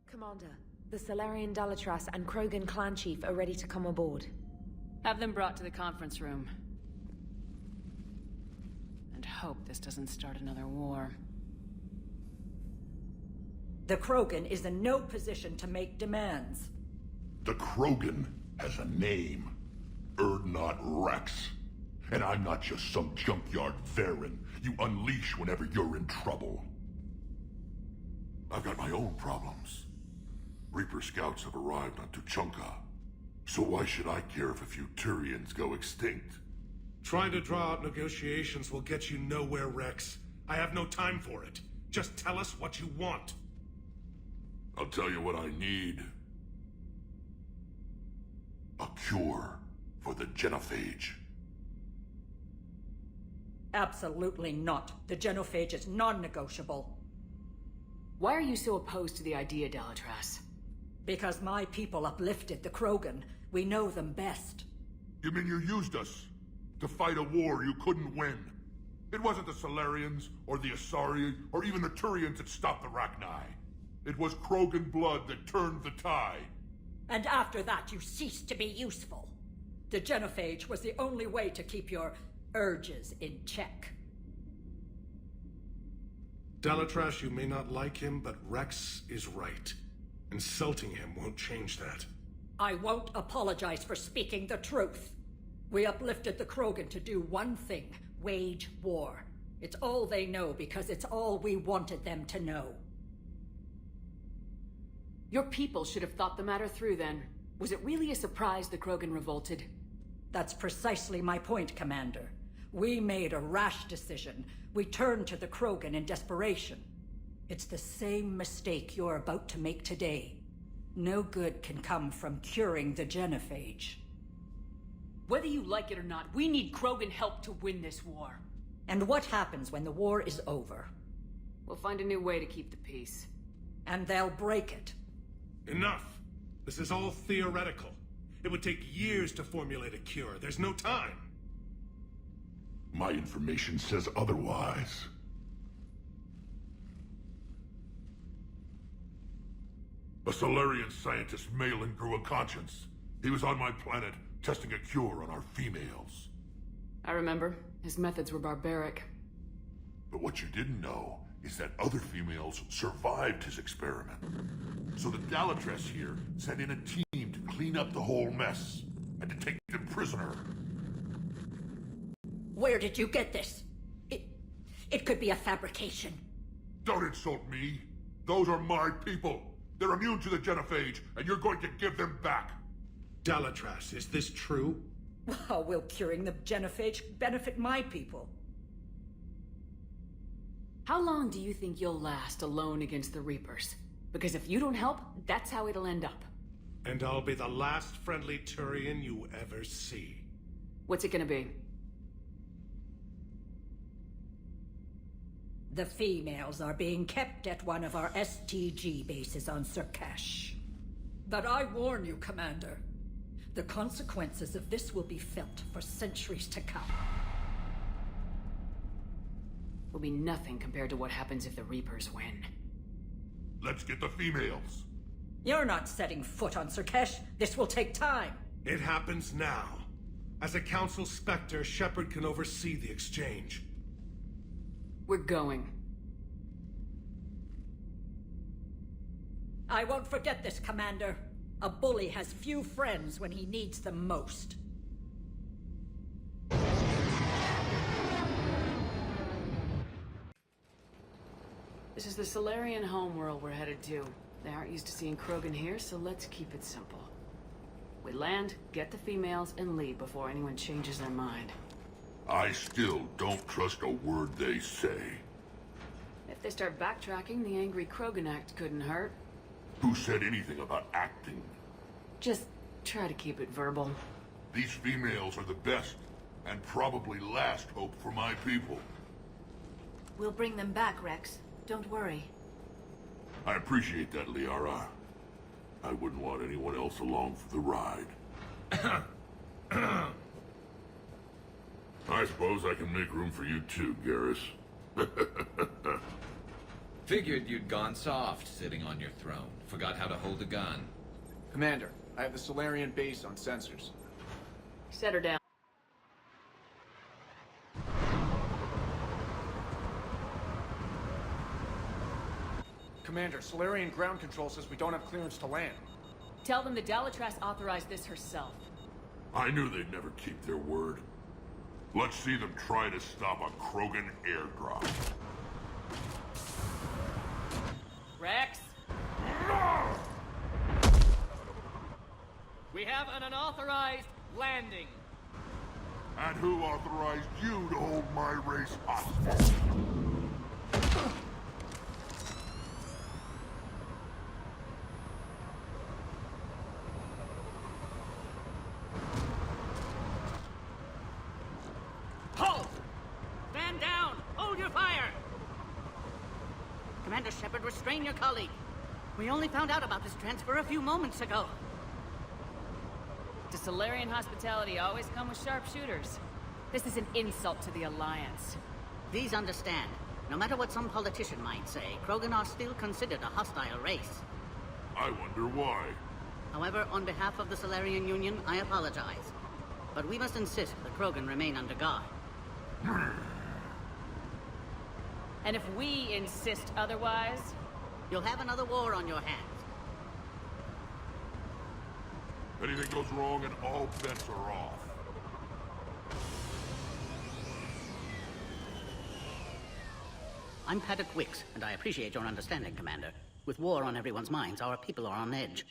Commander, the Salarian Dalatrass and Krogan clan chief are ready to come aboard. Have them brought to the conference room. And hope this doesn't start another war. The Krogan is in no position to make demands. The Krogan has a name. Urdnot Wrex. And I'm not just some junkyard Varen you unleash whenever you're in trouble. I've got my own problems. Reaper scouts have arrived on Tuchanka. So why should I care if a few Turians go extinct? Trying to draw out negotiations will get you nowhere, Wrex. I have no time for it. Just tell us what you want. I'll tell you what I need. A cure for the genophage. Absolutely not. The genophage is non-negotiable. Why are you so opposed to the idea, Dalatrass? Because my people uplifted the Krogan. We know them best. You mean you used us to fight a war you couldn't win? It wasn't the Salarians, or the Asari, or even the Turians that stopped the Rachni. It was Krogan blood that turned the tide. And after that, you ceased to be useful. The genophage was the only way to keep your urges in check. Dalatrass, you may not like him, but Wrex is right. Insulting him won't change that. I won't apologize for speaking the truth. We uplifted the Krogan to do one thing: wage war. It's all they know because it's all we wanted them to know. Your people should have thought the matter through then. Was it really a surprise the Krogan revolted? That's precisely my point, Commander. We made a rash decision. We turned to the Krogan in desperation. It's the same mistake you're about to make today. No good can come from curing the genophage. Whether you like it or not, we need Krogan help to win this war. And what happens when the war is over? We'll find a new way to keep the peace. And they'll break it. Enough! This is all theoretical. It would take years to formulate a cure. There's no time. My information says otherwise. A Salarian scientist Malin grew a conscience. He was on my planet, testing a cure on our females. I remember. His methods were barbaric. But what you didn't know is that other females survived his experiment. So the Dalatrass here sent in a team to clean up the whole mess, and to take them prisoner. Where did you get this? It could be a fabrication. Don't insult me. Those are my people. They're immune to the genophage, and you're going to give them back. Dalatrass, is this true? How will curing the genophage benefit my people? How long do you think you'll last alone against the Reapers? Because if you don't help, that's how it'll end up. And I'll be the last friendly Turian you ever see. What's it gonna be? The females are being kept at one of our STG bases on Sur'Kesh. But I warn you, Commander, the consequences of this will be felt for centuries to come. Will be nothing compared to what happens if the Reapers win. Let's get the females. You're not setting foot on Sur'Kesh. This will take time. It happens now. As a Council Spectre, Shepard can oversee the exchange. We're going. I won't forget this, Commander. A bully has few friends when he needs them most. This is the Salarian homeworld we're headed to. They aren't used to seeing Krogan here, so let's keep it simple. We land, get the females, and leave before anyone changes their mind. I still don't trust a word they say. If they start backtracking, the angry Krogan act couldn't hurt. Who said anything about acting? Just try to keep it verbal. These females are the best, and probably last hope for my people. We'll bring them back, Wrex. Don't worry. I appreciate that, Liara. I wouldn't want anyone else along for the ride. I suppose I can make room for you too, Garrus. Figured you'd gone soft sitting on your throne. Forgot how to hold a gun. Commander, I have the Solarian base on sensors. Set her down. Commander, Solarian ground control says we don't have clearance to land. Tell them the Dalatrass authorized this herself. I knew they'd never keep their word. Let's see them try to stop a Krogan airdrop. Wrex! We have an unauthorized landing. And who authorized you to hold my race hostage? Halt! Stand down! Hold your fire! Commander Shepard, restrain your colleague. We only found out about this transfer a few moments ago. Does Solarian hospitality always come with sharpshooters? This is an insult to the Alliance. Please understand, no matter what some politician might say, Krogan are still considered a hostile race. I wonder why. However, on behalf of the Solarian Union, I apologize. But we must insist the Krogan remain under guard. And if we insist otherwise... You'll have another war on your hands. Anything goes wrong and all bets are off. I'm Paddock Wicks, and I appreciate your understanding, Commander. With war on everyone's minds, our people are on edge.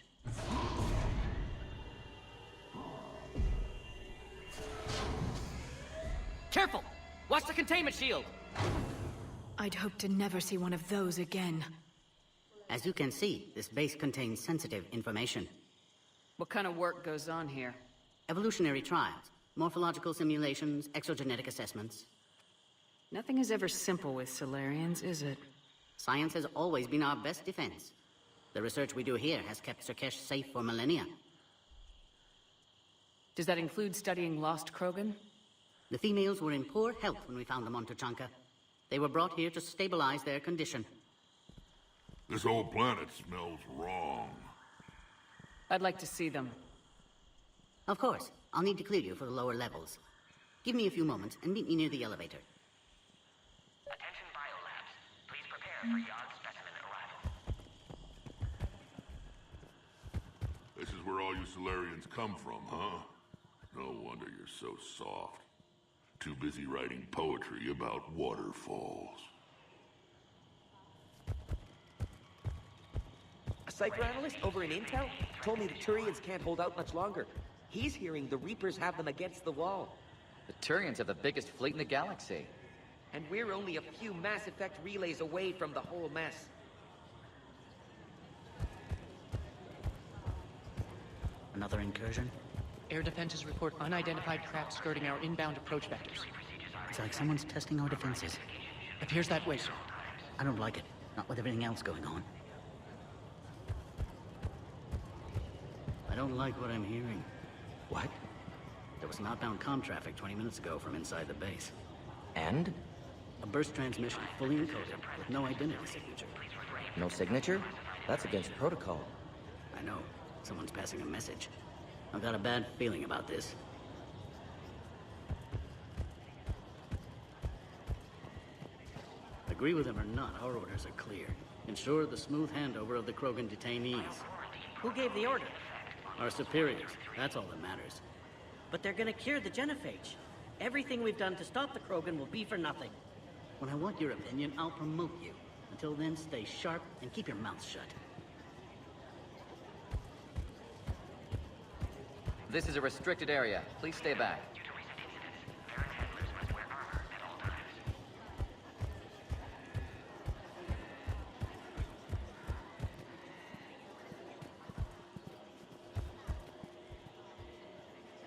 Careful! Watch the containment shield! I'd hope to never see one of those again. As you can see, this base contains sensitive information. What kind of work goes on here? Evolutionary trials, morphological simulations, exogenetic assessments. Nothing is ever simple with Solarians, is it? Science has always been our best defense. The research we do here has kept Sur'Kesh safe for millennia. Does that include studying lost Krogan? The females were in poor health when we found them on Tuchanka. They were brought here to stabilize their condition. This whole planet smells wrong. I'd like to see them. Of course. I'll need to clear you for the lower levels. Give me a few moments and meet me near the elevator. Attention biolabs. Please prepare for Yod specimen arrival. This is where all you Solarians come from, huh? No wonder you're so soft. Too busy writing poetry about waterfalls. A psychoanalyst over in Intel told me the Turians can't hold out much longer. He's hearing the Reapers have them against the wall. The Turians have the biggest fleet in the galaxy. And we're only a few Mass Effect relays away from the whole mess. Another incursion? Air defenses report unidentified craft skirting our inbound approach vectors. It's like someone's testing our defenses. Appears that way, sir. I don't like it. Not with everything else going on. I don't like what I'm hearing. What? There was an outbound comm traffic 20 minutes ago from inside the base. And? A burst transmission, fully encoded, with no identity signature. No signature? That's against protocol. I know. Someone's passing a message. I've got a bad feeling about this. Agree with him or not, our orders are clear. Ensure the smooth handover of the Krogan detainees. Who gave the order? Our superiors. That's all that matters. But they're gonna cure the genophage. Everything we've done to stop the Krogan will be for nothing. When I want your opinion, I'll promote you. Until then, stay sharp and keep your mouth shut. This is a restricted area. Please stay back.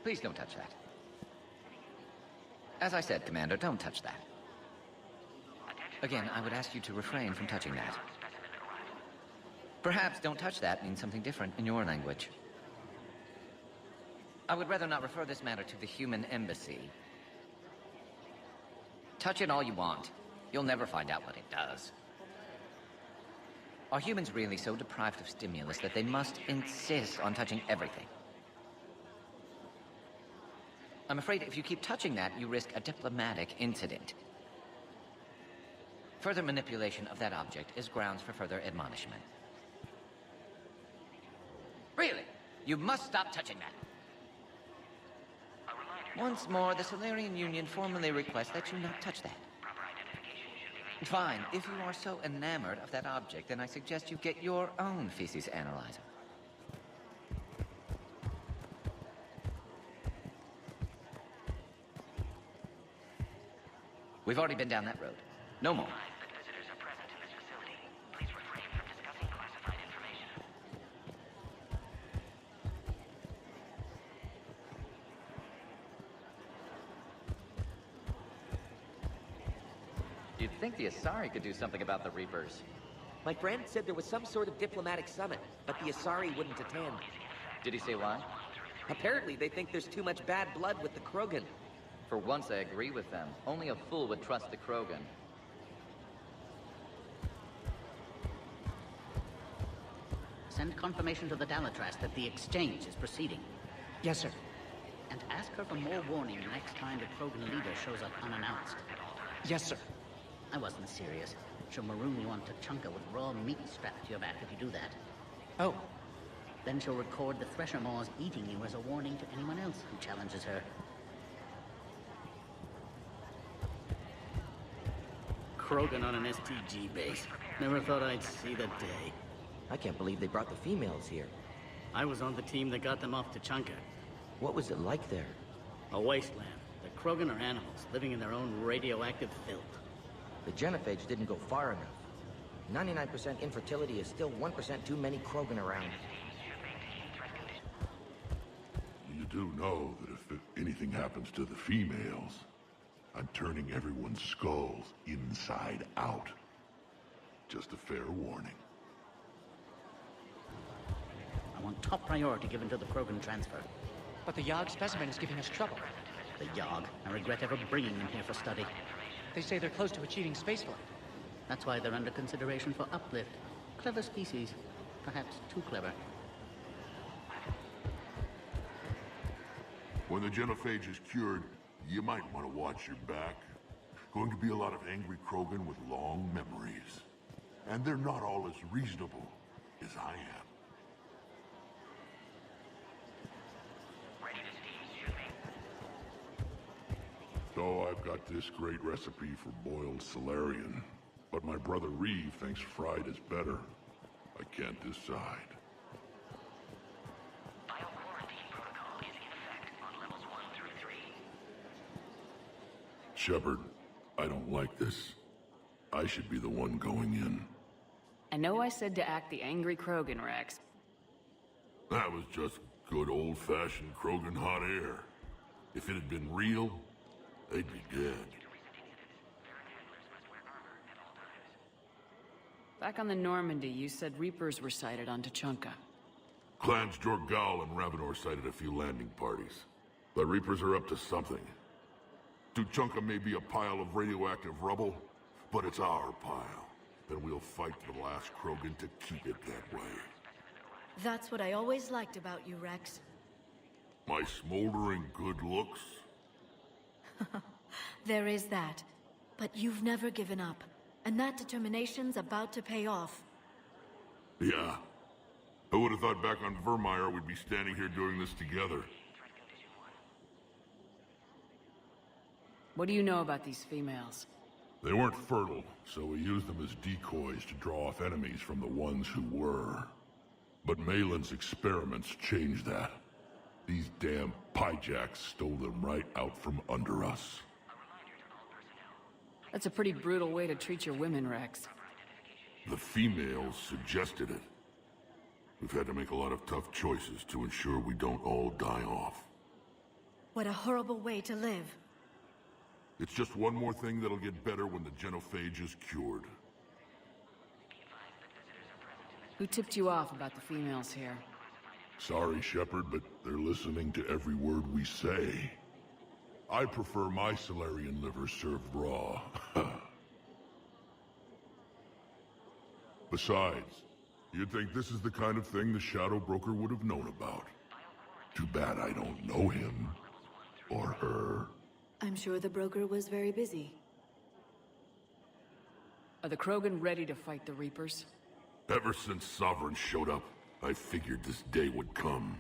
Please don't touch that. As I said, Commander, don't touch that. Again, I would ask you to refrain from touching that. Perhaps don't touch that means something different in your language. I would rather not refer this matter to the human embassy. Touch it all you want. You'll never find out what it does. Are humans really so deprived of stimulus that they must insist on touching everything? I'm afraid if you keep touching that, you risk a diplomatic incident. Further manipulation of that object is grounds for further admonishment. Really? You must stop touching that. Once more, the Solarian Union formally requests that you not touch that. Fine. If you are so enamored of that object, then I suggest you get your own feces analyzer. We've already been down that road. No more. You'd think the Asari could do something about the Reapers. My friend said there was some sort of diplomatic summit, but the Asari wouldn't attend. Did he say why? Apparently they think there's too much bad blood with the Krogan. For once I agree with them. Only a fool would trust the Krogan. Send confirmation to the Dalatrass that the exchange is proceeding. Yes, sir. And ask her for more warning the next time the Krogan leader shows up unannounced. Yes, sir. I wasn't serious. She'll maroon you on Tuchanka with raw meat strapped to your back if you do that. Oh. Then she'll record the Thresher Maws eating you as a warning to anyone else who challenges her. Krogan on an STG base. Never thought I'd see the day. I can't believe they brought the females here. I was on the team that got them off Tuchanka. What was it like there? A wasteland. The Krogan are animals, living in their own radioactive filth. The genophage didn't go far enough. 99% infertility is still 1% too many Krogan around. You do know that if anything happens to the females, I'm turning everyone's skulls inside out. Just a fair warning. I want top priority given to the Krogan transfer. But the Yogg specimen is giving us trouble. The Yogg. I regret ever bringing them here for study. They say they're close to achieving spaceflight. That's why they're under consideration for uplift. Clever species. Perhaps too clever. When the genophage is cured, you might want to watch your back. Going to be a lot of angry Krogan with long memories. And they're not all as reasonable as I am. So I've got this great recipe for boiled Solarian. But my brother Reeve thinks fried is better. I can't decide. Bio-quarantine protocol is in effect on levels 1 through 3. Shepard, I don't like this. I should be the one going in. I know I said to act the angry Krogan, Wrex. That was just good old-fashioned Krogan hot air. If it had been real, they'd be dead. Back on the Normandy, you said Reapers were sighted on Tuchanka. Clans Jorgal and Ravenor sighted a few landing parties. The Reapers are up to something. Tuchanka may be a pile of radioactive rubble, but it's our pile. Then we'll fight to the last Krogan to keep it that way. That's what I always liked about you, Wrex. My smoldering good looks? There is that. But you've never given up. And that determination's about to pay off. Yeah. I would have thought back on Vermeer we'd be standing here doing this together. What do you know about these females? They weren't fertile, so we used them as decoys to draw off enemies from the ones who were. But Malin's experiments changed that. These damn pyjacks stole them right out from under us. That's a pretty brutal way to treat your women, Wrex. The females suggested it. We've had to make a lot of tough choices to ensure we don't all die off. What a horrible way to live. It's just one more thing that'll get better when the genophage is cured. Who tipped you off about the females here? Sorry, Shepard, but they're listening to every word we say. I prefer my Solarian liver served raw. Besides, you'd think this is the kind of thing the Shadow Broker would have known about. Too bad I don't know him. Or her. I'm sure the broker was very busy. Are the Krogan ready to fight the Reapers? Ever since Sovereign showed up, I figured this day would come.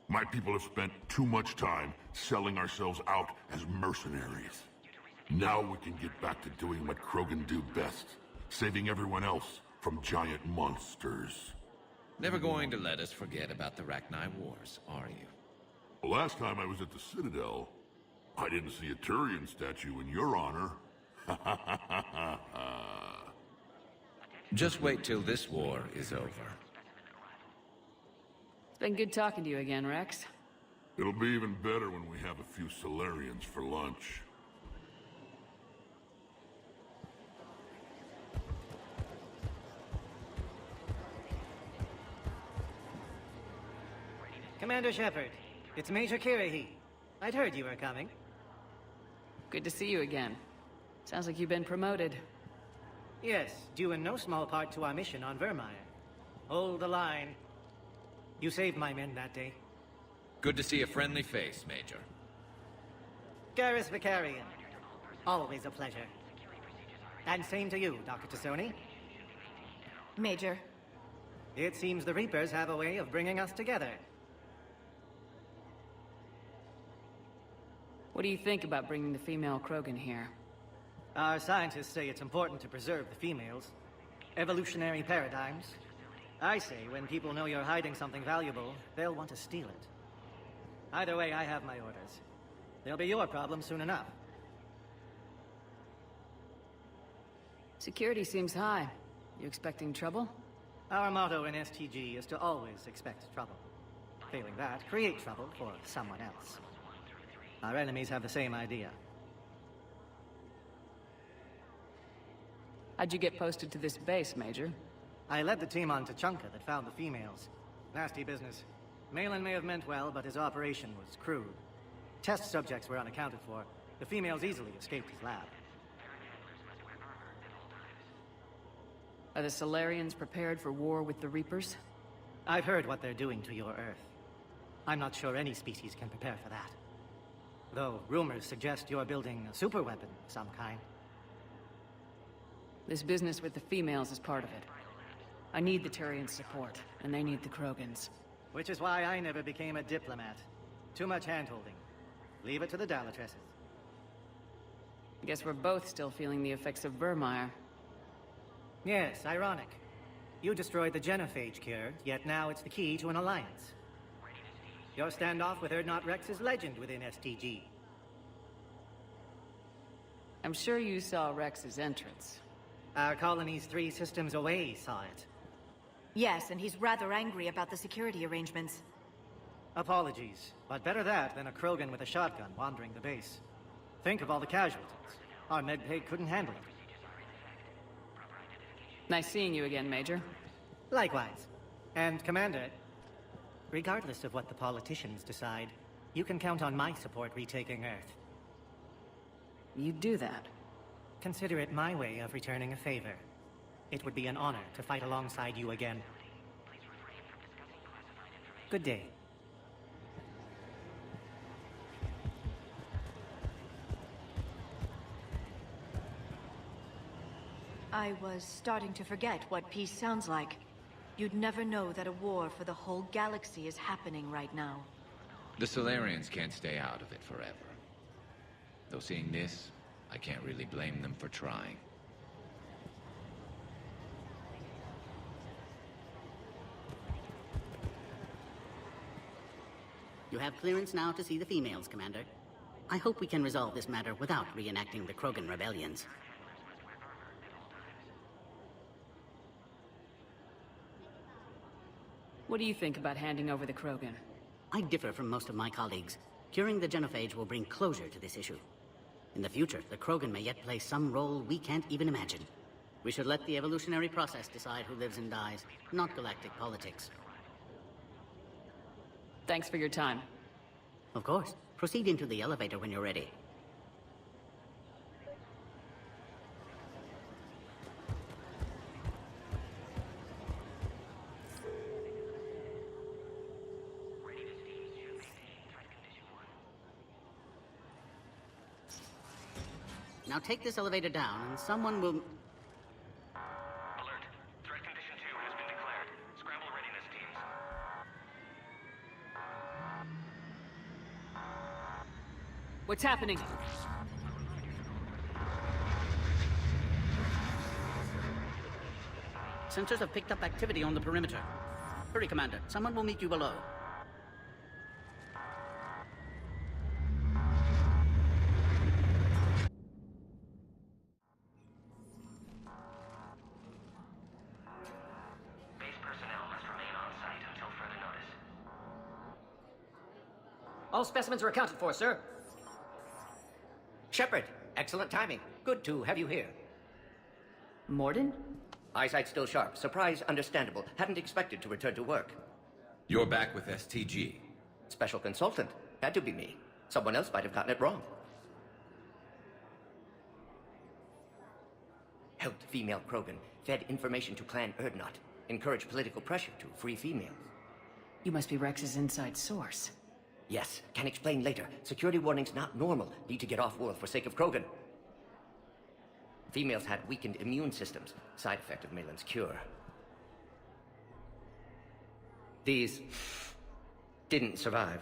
My people have spent too much time selling ourselves out as mercenaries. Now we can get back to doing what Krogan do best, saving everyone else from giant monsters. Never going to let us forget about the Rachni Wars, are you? The last time I was at the Citadel, I didn't see a Turian statue in your honor. Just wait till this war is over. It's been good talking to you again, Wrex. It'll be even better when we have a few Solarians for lunch. Commander Shepard, it's Major Kirrahe. I'd heard you were coming. Good to see you again. Sounds like you've been promoted. Yes, due in no small part to our mission on Virmire. Hold the line. You saved my men that day. Good to see a friendly face, Major. Garrus Vicarian. Always a pleasure. And same to you, Dr. T'Soni. Major. It seems the Reapers have a way of bringing us together. What do you think about bringing the female Krogan here? Our scientists say it's important to preserve the females. Evolutionary paradigms. I say when people know you're hiding something valuable, they'll want to steal it. Either way, I have my orders. They'll be your problem soon enough. Security seems high. You expecting trouble? Our motto in STG is to always expect trouble. Failing that, create trouble for someone else. Our enemies have the same idea. How'd you get posted to this base, Major? I led the team on Tuchanka that found the females. Nasty business. Malin may have meant well, but his operation was crude. Test subjects were unaccounted for. The females easily escaped his lab. Are the Solarians prepared for war with the Reapers? I've heard what they're doing to your Earth. I'm not sure any species can prepare for that. Though rumors suggest you're building a superweapon of some kind. This business with the females is part of it. I need the Turians' support, and they need the Krogans. Which is why I never became a diplomat. Too much hand-holding. Leave it to the Dalatresses. I guess we're both still feeling the effects of Virmire. Yes, ironic. You destroyed the genophage cure, yet now it's the key to an alliance. Your standoff with Wrex is legend within STG. I'm sure you saw Rex's entrance. Our colony's 3 systems away saw it. Yes, and he's rather angry about the security arrangements. Apologies, but better that than a Krogan with a shotgun wandering the base. Think of all the casualties. Our medbay couldn't handle it. Nice seeing you again, Major. Likewise. And Commander, regardless of what the politicians decide, you can count on my support retaking Earth. You'd do that? Consider it my way of returning a favor. It would be an honor to fight alongside you again. Good day. I was starting to forget what peace sounds like. You'd never know that a war for the whole galaxy is happening right now. The Solarians can't stay out of it forever. Though seeing this, I can't really blame them for trying. You have clearance now to see the females, Commander. I hope we can resolve this matter without reenacting the Krogan rebellions. What do you think about handing over the Krogan? I differ from most of my colleagues. Curing the genophage will bring closure to this issue. In the future, the Krogan may yet play some role we can't even imagine. We should let the evolutionary process decide who lives and dies, not galactic politics. Thanks for your time. Of course. Proceed into the elevator when you're ready. Now take this elevator down, and someone will... Alert. Threat condition 2 has been declared. Scramble readiness teams. What's happening? Sensors have picked up activity on the perimeter. Hurry, Commander. Someone will meet you below. Base personnel must remain on site until further notice. All specimens are accounted for, sir. Shepard, excellent timing. Good to have you here. Mordin? Eyesight still sharp. Surprise understandable. Hadn't expected to return to work. You're back with STG. Special consultant. Had to be me. Someone else might have gotten it wrong. Helped female Krogan. Fed information to Clan Urdnot. Encouraged political pressure to free females. You must be Rex's inside source. Yes, can explain later. Security warnings not normal. Need to get off-world for sake of Krogan. Females had weakened immune systems. Side effect of Malin's cure. These... didn't survive.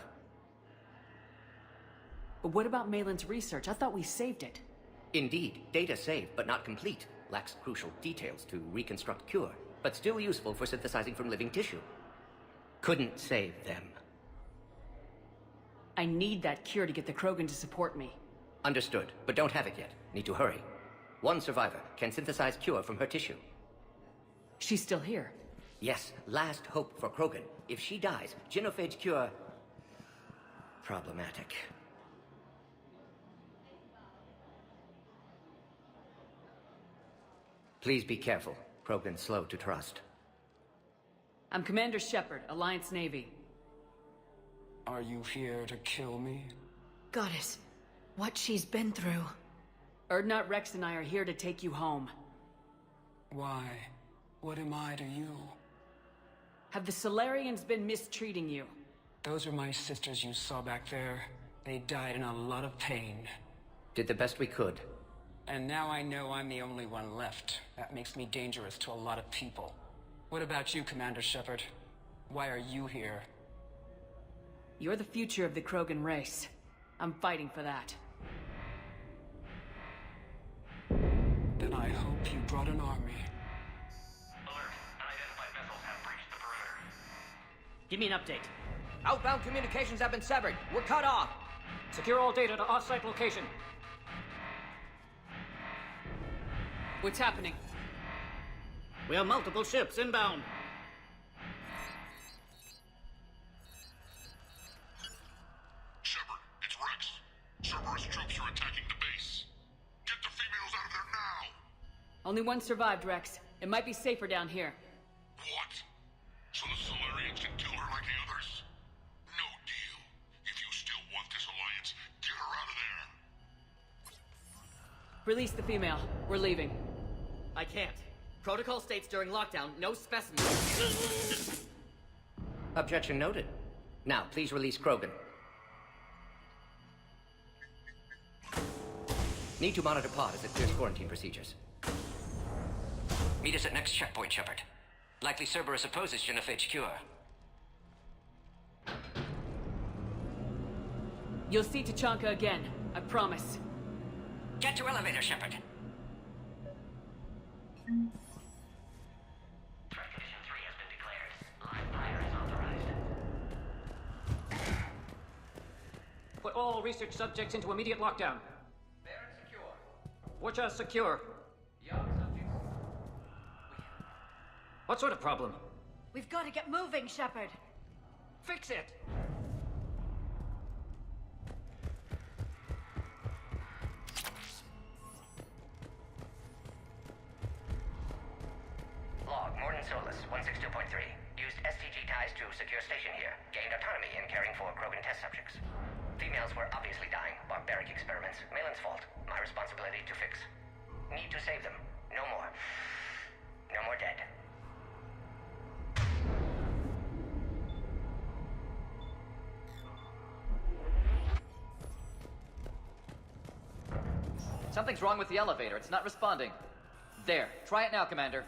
But what about Malin's research? I thought we saved it. Indeed, data saved, but not complete. Lacks crucial details to reconstruct cure, but still useful for synthesizing from living tissue. Couldn't save them. I need that cure to get the Krogan to support me. Understood, but don't have it yet. Need to hurry. One survivor can synthesize cure from her tissue. She's still here? Yes, last hope for Krogan. If she dies, genophage cure... problematic. Please be careful. Krogan's slow to trust. I'm Commander Shepard, Alliance Navy. Are you here to kill me? Goddess, what she's been through. Urdnot, Wrex, and I are here to take you home. Why? What am I to you? Have the Solarians been mistreating you? Those are my sisters you saw back there. They died in a lot of pain. Did the best we could. And now I know I'm the only one left. That makes me dangerous to a lot of people. What about you, Commander Shepard? Why are you here? You're the future of the Krogan race. I'm fighting for that. Then I hope you brought an army. Alert. Unidentified vessels have breached the perimeter. Give me an update. Outbound communications have been severed. We're cut off. Secure all data to off-site location. What's happening? We have multiple ships inbound. Shepard, it's Wrex. Cerberus troops are attacking the base. Get the females out of there now! Only one survived, Wrex. It might be safer down here. What? So the Solarians can kill her like the others? No deal. If you still want this alliance, get her out of there! Release the female. We're leaving. I can't. Protocol states during lockdown, no specimens. Objection noted. Now, please release Krogan. Need to monitor pod as it clears quarantine procedures. Meet us at next checkpoint, Shepard. Likely Cerberus opposes genophage cure. You'll see Tachanka again. I promise. Get to elevator, Shepard. Threat condition 3 has been declared. Live fire is authorized. Put all research subjects into immediate lockdown. Baron secure. Watcher secure. Young subjects. What sort of problem? We've got to get moving, Shepard. Fix it! Log, Mordin Solus, 162.3. Used STG ties to secure station here. Gained autonomy in caring for Krogan test subjects. Females were obviously dying. Barbaric experiments. Malin's fault. My responsibility to fix. Need to save them. No more. No more dead. Something's wrong with the elevator. It's not responding. There. Try it now, Commander.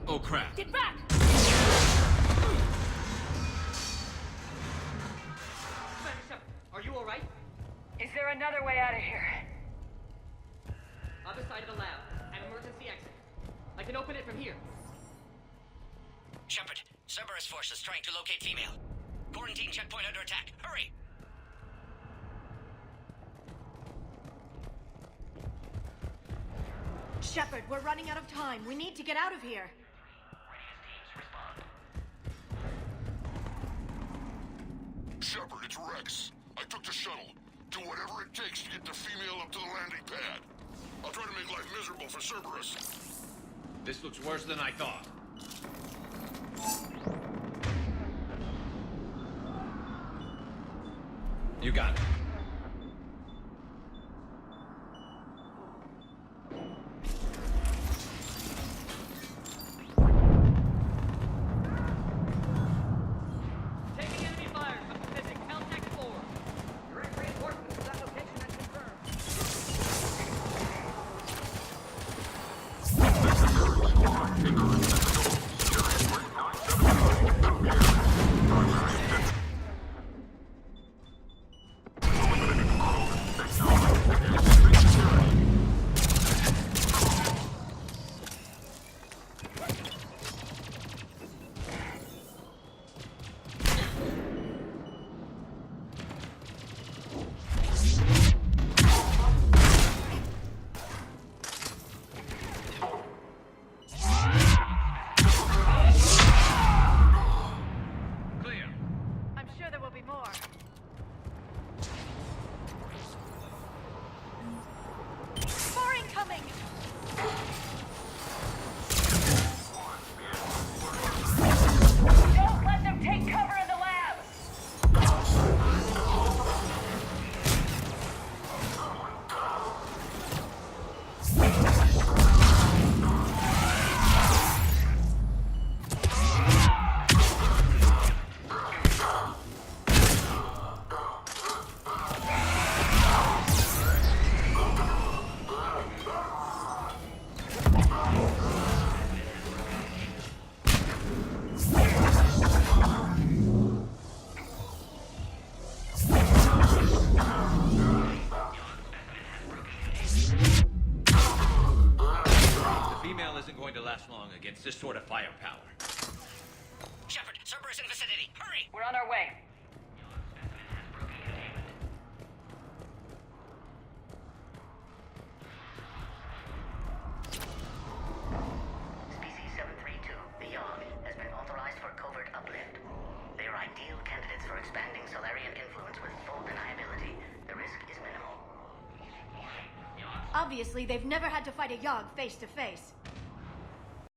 Oh, crap. Get back! Are you alright? Is there another way out of here? Other side of the lab. An emergency exit. I can open it from here. Shepard, Cerberus forces trying to locate female. Quarantine checkpoint under attack. Hurry! Shepard, we're running out of time. We need to get out of here. Shepard, it's Wrex. I took the shuttle. Do whatever it takes to get the female up to the landing pad. I'll try to make life miserable for Cerberus. This looks worse than I thought. You got it. Taking enemy fire. Visiting Caltech 4. Direct reinforcements to that location and confirmed. I'm sure there will be more. More incoming! Don't let them take cover in the lab! The female isn't going to last long against this sort of firepower. Shepard, Cerberus in vicinity. Hurry! We're on our way. Species 732, Beyond, has been authorized for covert uplift. They are ideal candidates for expanding Solarian influence with full deniability. The risk is minimal. Obviously, they've never had to fight a Yogg face to face.